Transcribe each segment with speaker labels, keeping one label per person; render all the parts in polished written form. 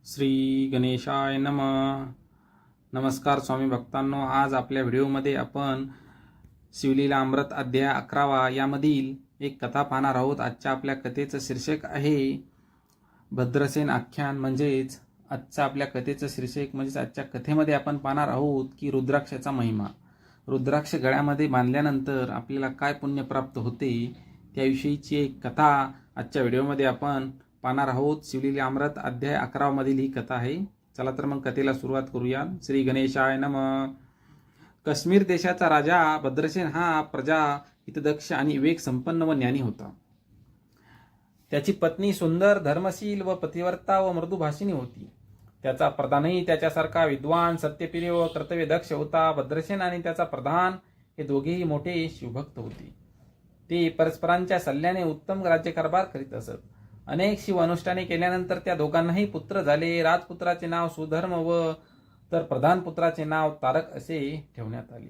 Speaker 1: श्री गणेशाय नमः. नमस्कार स्वामी भक्तांनो, आज आपल्या व्हिडिओमध्ये आपण शिवलीला अमृत अध्याय 11 यामधील एक कथा पाहणार आहोत. आजच्या आपल्या कथेचं शीर्षक आहे भद्रसेन आख्यान. म्हणजेच आजच्या आपल्या कथेचं शीर्षक म्हणजेच आजच्या कथेमध्ये आपण पाहणार आहोत की रुद्राक्षाचा महिमा. रुद्राक्ष गळ्यामध्ये बांधल्यानंतर आपल्याला काय पुण्य प्राप्त होते त्याविषयीची एक कथा आजच्या व्हिडिओमध्ये आपण पाहणार आहोत. शिवलीला अमृत अध्याय 11 मधील ही कथा आहे. चला तर मग कथेला सुरुवात करूया. श्री गणेशाय नमः. काश्मीर देशाचा राजा भद्रसेन हा प्रजा हितदक्ष आणि विवेक संपन्न व ज्ञानी होता. त्याची पत्नी सुंदर, धर्मशील व पतिव्रता व मृदुभाषिणी होती. त्याचा प्रधानही त्याच्यासारखा विद्वान, सत्यप्रिय व कर्तव्यदक्ष होता. भद्रसेन आणि त्याचा प्रधान हे दोघेही मोठे शिवभक्त होते. ते परस्परांच्या सल्ल्याने उत्तम राज्यकारभार करीत असत. अनेक शिव अनुष्ठाने केल्यानंतर त्या दोघांनाही पुत्र झाले. राजपुत्राचे नाव सुधर्म व तर प्रधान पुत्राचे नाव तारक असे ठेवण्यात आले.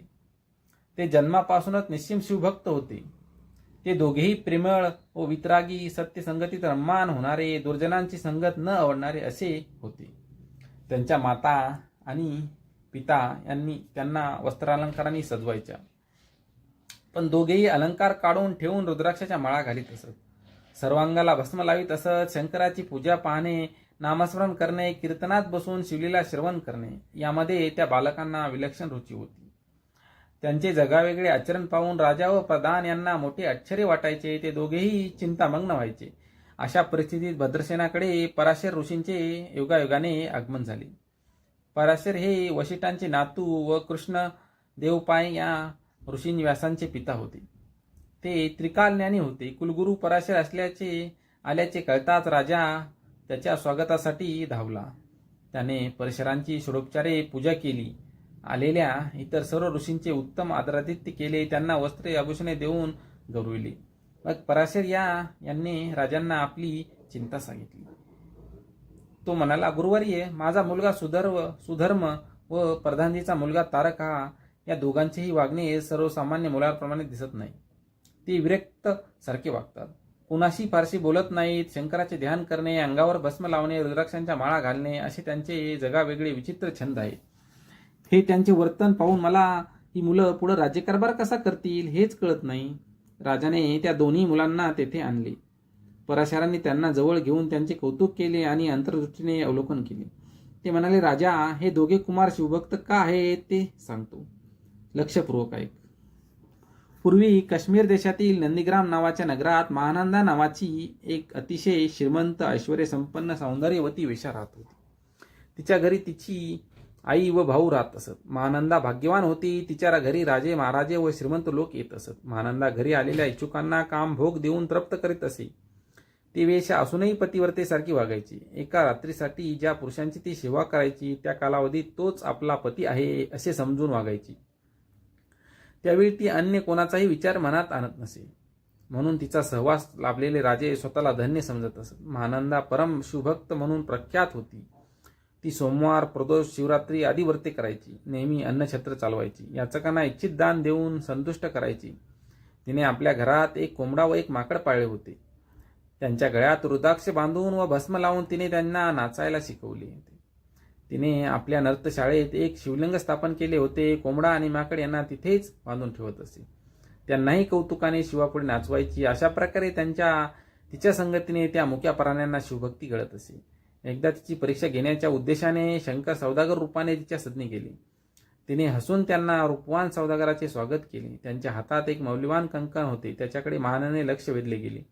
Speaker 1: ते जन्मापासूनच निश्चिम शिवभक्त होते. ते दोघेही प्रेमळ व वितरागी, सत्यसंगतीत रममाण होणारे, दुर्जनांची संगत न आवडणारे असे होते. त्यांच्या माता आणि पिता यांनी त्यांना वस्त्रालंकारांनी सजवायच्या, पण दोघेही अलंकार काढून ठेवून रुद्राक्षाच्या माळा घालीत असत. सर्वांगाला भस्म लावित असत. शंकराची पूजा पाहणे, नामस्मरण करणे, कीर्तनात बसून शिवलीला श्रवण करणे यामध्ये त्या बालकांना विलक्षण रुची होती. त्यांचे जगावेगळे आचरण पाहून राजा व प्रधान यांना मोठे आश्चर्य वाटायचे. ते दोघेही चिंतामग्न व्हायचे. अशा परिस्थितीत भद्रसेनाकडे पराशर ऋषींचे योगायोगाने आगमन झाले. पराशर हे वशिष्ठांचे नातू व कृष्ण देवपाय या ऋषी व्यासांचे पिता होते. ते त्रिकाल ज्ञानी होते. कुलगुरू पराशर आल्याचे कळताच राजा त्याच्या स्वागतासाठी धावला. त्याने परशरांची षोडोपचारे पूजा केली. आलेल्या इतर सर्व ऋषींचे उत्तम आदरातिथ्य केले. त्यांना वस्त्रे आभूषणे देऊन गौरविले. मग पराशर यांनी राजांना आपली चिंता सांगितली. तो म्हणाला, गुरुवर्य, माझा मुलगा सुधर्म व प्रधानजीचा मुलगा तारक हा या दोघांचेही वागणे सर्वसामान्य मुलाप्रमाणे दिसत नाही. ते विरक्त सारखे वागतात. कुणाशी फारशी बोलत नाहीत. शंकराचे ध्यान करणे, अंगावर भस्म लावणे, रुद्राक्षांच्या माळा घालणे असे त्यांचे जगावेगळे विचित्र छंद आहेत. हे त्यांचे वर्तन पाहून मला ही मुलं पुढे राज्यकारभार कसा करतील हेच कळत नाही. राजाने त्या दोन्ही मुलांना तेथे आणले. पराशरांनी त्यांना जवळ घेऊन त्यांचे कौतुक केले आणि अंतर्दृष्टीने अवलोकन केले. ते म्हणाले, राजा, हे दोघे कुमार शिवभक्त का आहेत ते सांगतो. लक्षपूर्वक ऐक. पूर्वी काश्मीर देशातील नंदीग्राम नावाच्या नगरात महानंदा नावाची एक अतिशय श्रीमंत, ऐश्वर्यसंपन्न, सौंदर्यवती वेश्या राहत होती. तिच्या घरी तिची आई व भाऊ राहत असत. महानंदा भाग्यवान होती. तिच्या घरी राजे, महाराजे व श्रीमंत लोक येत असत. महानंदा घरी आलेल्या इच्छुकांना काम भोग देऊन तृप्त करीत असे. ती वेश्या असूनही पतिव्रतेसारखी वागायची. एका रात्रीसाठी ज्या पुरुषांची ती सेवा करायची त्या कालावधीत तोच आपला पती आहे असे समजून वागायची. त्यावेळी ती अन्य कोणाचाही विचार मनात आणत नसे. म्हणून तिचा सहवास लाभलेले राजे स्वतःला धन्य समजत असत. महानंदा परम शिवभक्त म्हणून प्रख्यात होती. ती सोमवार, प्रदोष, शिवरात्री आदी व्रते करायची. नेहमी अन्नछत्र चालवायची. याचकांना इच्छित दान देऊन संतुष्ट करायची. तिने आपल्या घरात एक कोंबडा व एक माकड पाळले होते. त्यांच्या गळ्यात रुद्राक्ष बांधून व भस्म लावून तिने त्यांना नाचायला शिकवले. तिने आपल्या नर्तशाळेत एक शिवलिंग स्थापन केले होते. कोंबडा आणि माकड यांना तिथेच बांधून ठेवत असे. त्यांनाही कौतुकाने शिवापुढे नाचवायची. अशा प्रकारे तिच्या संगतीने त्या मुक्या प्राण्यांना शिवभक्ती घडत असे. एकदा तिची परीक्षा घेण्याच्या उद्देशाने शंकर सौदागर रूपाने तिच्या सदनी गेले. तिने हसून त्यांना रूपवान सौदागराचे स्वागत केले. त्यांच्या हातात एक मौल्यवान कंकण होते. त्याच्याकडे महानंदाने लक्ष वेधले गेले.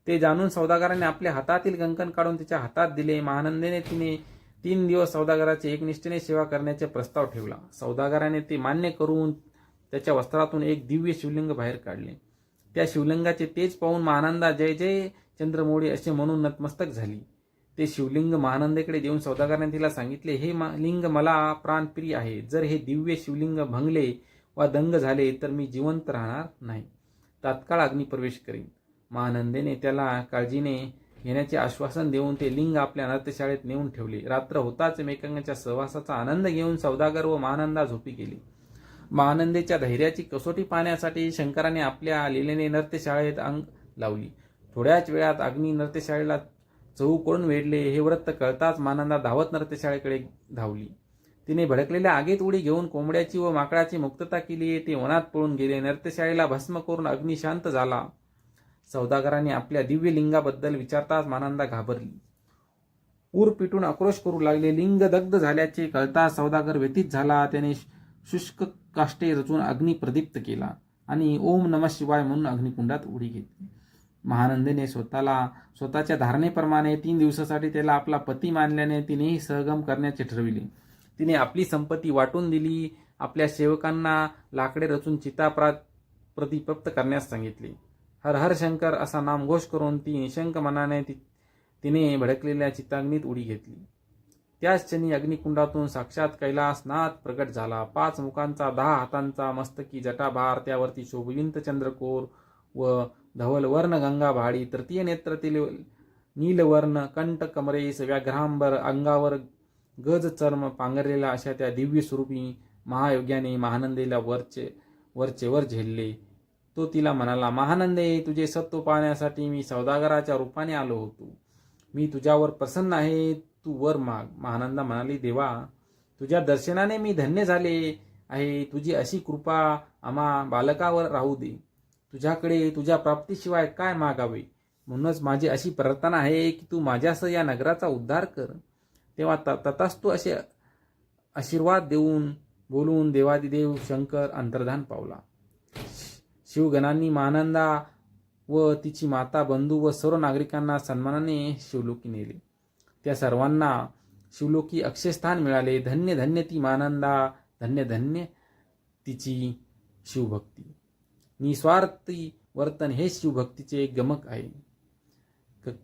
Speaker 1: ते जाणून सौदागराने आपल्या हातातील कंकण काढून तिच्या हातात दिले. महानंदेने तिने 3 दिवस सौदागराची एकनिष्ठेने सेवा करण्याचा प्रस्ताव ठेवला. सौदागराने ते मान्य करून त्याच्या वस्त्रातून एक दिव्य शिवलिंग बाहेर काढले. त्या शिवलिंगाचे तेज पाहून महानंदा जय जय चंद्रमौळी असे म्हणून नतमस्तक झाली. ते शिवलिंग महानंदेकडे देऊन सौदागराने तिला सांगितले, हे लिंग मला प्राणप्रिय आहे. जर हे दिव्य शिवलिंग भंगले वा दंग झाले तर मी जिवंत राहणार नाही. तात्काळ अग्निप्रवेश करीन. महानंदेने त्याला काळजीने घेण्याचे आश्वासन देऊन ते लिंग आपल्या नर्तशाळेत नेऊन ठेवले. रात्र होताच एकमेकांच्या सहवासाचा आनंद घेऊन सौदागर व महानंदा झोपी गेले. महानंदेच्या धैर्याची कसोटी पाहण्यासाठी शंकराने आपल्या लीलेने नर्तशाळेत अंग लावली. थोड्याच वेळात अग्नी नर्तशाळेला चहूकडून वेढले. हे वृत्त कळताच मानंदा धावत नर्तशाळेकडे धावली. तिने भडकलेल्या आगीत उडी घेऊन कोंबड्याची व माकडाची मुक्तता केली. ते वनात पळून गेले. नर्तशाळेला भस्म करून अग्नी शांत झाला. सौदागरांनी आपल्या दिव्य लिंगाबद्दल विचारताच मानंदा घाबरली. ऊर पिटून आक्रोश करू लागले. लिंग दग्ध झाल्याचे कळताच सौदागर व्यथित झाला. त्याने शुष्क काष्टे रचून अग्नी प्रदीप्त केला आणि ओम नमः शिवाय म्हणून अग्निकुंडात उडी घेतली. महानंदेने स्वतःच्या धारणेप्रमाणे 3 दिवसासाठी त्याला आपला पती मानल्याने तिनेही सहगम करण्याचे ठरविले. तिने आपली संपत्ती वाटून दिली. आपल्या सेवकांना लाकडे रचून चिता प्रतिपक्त करण्यास सांगितले. हर हर शंकर असा नामघोष करून ती निशंक मनाने तिने भडकलेल्या चिताग्नीत उडी घेतली. त्याच क्षणी अग्निकुंडातून साक्षात कैलासनाथ प्रकट झाला. 5 मुखांचा, 10 हातांचा, मस्तकी जटाभार, त्यावरती शोभिवंत चंद्रकोर व धवलवर्ण गंगा भाडी, तृतीय नेत्रातील नीलवर्ण कंठ कमरेस व्याघ्रांबर, अंगावर गज चर्म पांघरलेला अशा त्या दिव्य स्वरूपी महायोग्याने महानंदेला वरचे वर झेलले. तो तिला म्हणाला, महानंदे, तुझे सत्व पाहण्यासाठी मी सौदागराच्या रूपाने आलो होतो. मी तुझ्यावर प्रसन्न आहे. तू वर माग. महानंदा म्हणाली, देवा, तुझ्या दर्शनाने मी धन्य झाले आहे. तुझी अशी कृपा आम्हा बालकावर राहू दे. तुझ्याकडे तुझ्या प्राप्तीशिवाय काय मागावे. म्हणूनच माझी अशी प्रार्थना आहे की तू माझ्यासह या नगराचा उद्धार कर. तेव्हा तथास्तु असे आशीर्वाद बोलून देवादिदेव शंकर अंतर्धान पावला. शिवगणांनी महानंदा व तिची माता, बंधू व सर्व नागरिकांना सन्मानाने शिवलोकी नेले. त्या सर्वांना शिवलोकी अक्षयस्थान मिळाले. धन्य धन्य ती महानंदा, धन्य धन्य तिची शिवभक्ती. निस्वार्थी वर्तन हे शिवभक्तीचे एक गमक आहे.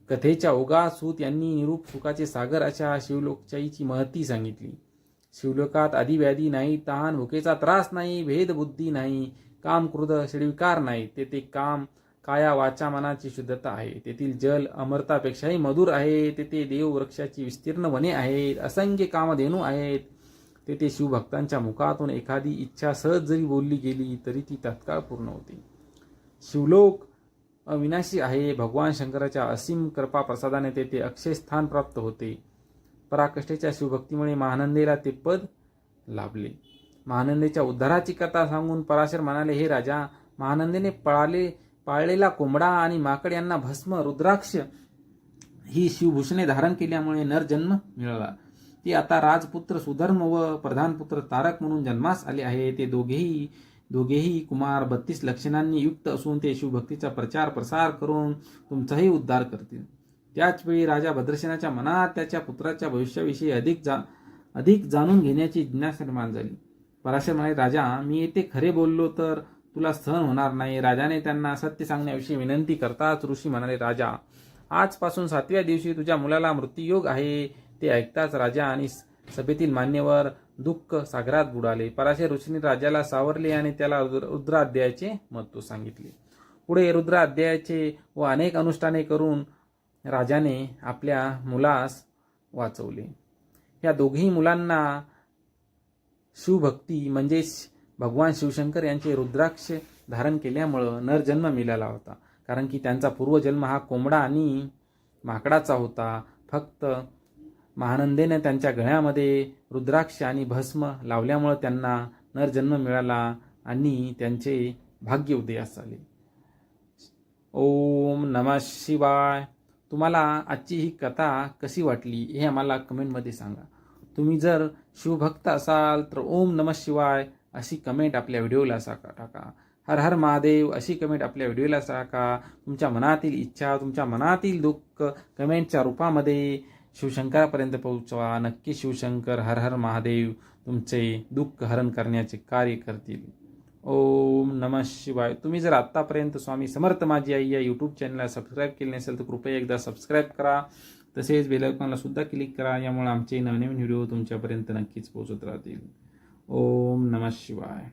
Speaker 1: कथेच्या ओघात सूत यांनी निरूप सुखाचे सागर अशा शिवलोकशाहीची महती सांगितली. शिवलोकात आदिव्याधी नाही, तहान भुकेचा त्रास नाही, भेदबुद्धी नाही, काम क्रोध षड्विकार नाही. तेथे काम, काया, वाचा, मनाची शुद्धता आहे. तेथील जल अमृतापेक्षाही मधुर आहे. तेथे देववृक्षाची विस्तीर्ण वने आहेत. असंख्य कामधेनू आहेत. तेथे शिवभक्तांच्या मुखातून एखादी इच्छा सहज जरी बोलली गेली तरी ती तत्काळ पूर्ण होते. शिवलोक अविनाशी आहे. भगवान शंकराच्या असीम कृपा प्रसादाने तेथे अक्षय स्थान प्राप्त होते. पराकाष्ठेच्या शिवभक्तीमुळे महानंदेला ते पद लाभले. महानंदेच्या उद्धाराची कथा सांगून पराशर म्हणाले, हे राजा, महानंदेने पाळलेला कोंबडा आणि माकड यांना भस्म, रुद्राक्ष ही शिवभूषणे धारण केल्यामुळे नरजन्म मिळाला. ती आता राजपुत्र सुधर्म व प्रधानपुत्र तारक म्हणून जन्मास आले आहे. ते दोघेही कुमार 32 लक्षणांनी युक्त असून ते शिवभक्तीचा प्रचार प्रसार करून तुमचाही उद्धार करतील. त्याचवेळी राजा भद्रसेनाच्या मनात त्याच्या पुत्राच्या भविष्याविषयी अधिक जाणून घेण्याची जिज्ञासा निर्माण झाली. पराशर म्हणाले, राजा, मी येथे खरे बोललो तर तुला सहन होणार नाही. राजाने त्यांना सत्य सांगण्याविषयी विनंती करताच ऋषी म्हणाले, राजा, आजपासून 7व्या दिवशी तुझ्या मुलाला मृत्यूयोग आहे. ते ऐकताच राजा आणि सभेतील मान्यवर दुःख सागरात बुडाले. पराशर ऋषींनी राजाला सावरले आणि त्याला रुद्राध्यायाचे महत्त्व सांगितले. पुढे रुद्राध्यायाचे व अनेक अनुष्ठाने करून राजाने आपल्या मुलास वाचवले. या दोघी मुलांना शिवभक्ती म्हणजेच भगवान शिवशंकर यांचे रुद्राक्ष धारण केल्यामुळं नरजन्म मिळाला होता. कारण की त्यांचा पूर्वजन्म हा कोंबडा आणि माकडाचा होता. फक्त महानंदेने त्यांच्या गळ्यामध्ये रुद्राक्ष आणि भस्म लावल्यामुळे त्यांना नरजन्म मिळाला आणि त्यांचे भाग्य उदयास आले. ओम नमः शिवाय. तुम्हाला आजची ही कथा कशी वाटली हे आम्हाला कमेंटमध्ये सांगा. तुम्ही जर शिवभक्त असाल तर ओम नमः शिवाय अशी कमेंट आपल्या व्हिडिओला टाका. हर हर महादेव अशी कमेंट आपल्या व्हिडिओला टाका. तुमच्या मनातील इच्छा, तुमच्या मनातील दुःख कमेंटच्या रूपामध्ये शिवशंकरापर्यंत पोहोचवा. नक्की शिवशंकर हर हर महादेव तुमचे दुःख हरण करण्याचे कार्य करतील. ओम नमः शिवाय. तुम्ही जर आत्तापर्यंत स्वामी समर्थ माझी आई या यूट्यूब चॅनलला सबस्क्राईब केले नसेल तर कृपया एकदा सबस्क्राईब करा. तसेच बेल आयकॉनला सुद्धा क्लिक करा. यामुळे आमचे नवनवीन व्हिडिओ तुमच्यापर्यंत नक्कीच पोहोचत राहतील. ओम नमः शिवाय.